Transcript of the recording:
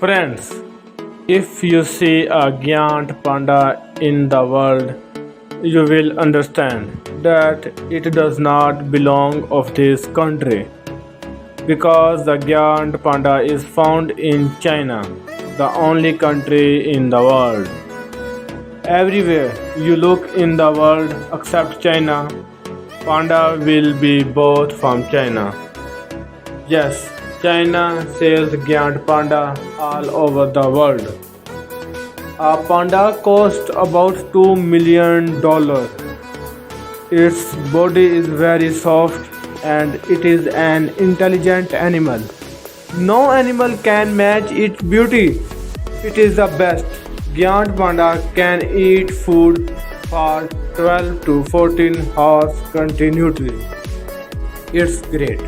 Friends, if you see a giant panda in the world, you will understand that it does not belong of this country because the giant panda is found in China, the only country in the world. Everywhere you look in the world except China, panda will be bought from China. Yes, China sells giant panda all over the world. A panda costs about $2 million. Its body is very soft and it is an intelligent animal. No animal can match its beauty. It is the best. Giant panda can eat food for 12 to 14 hours continuously. It's great.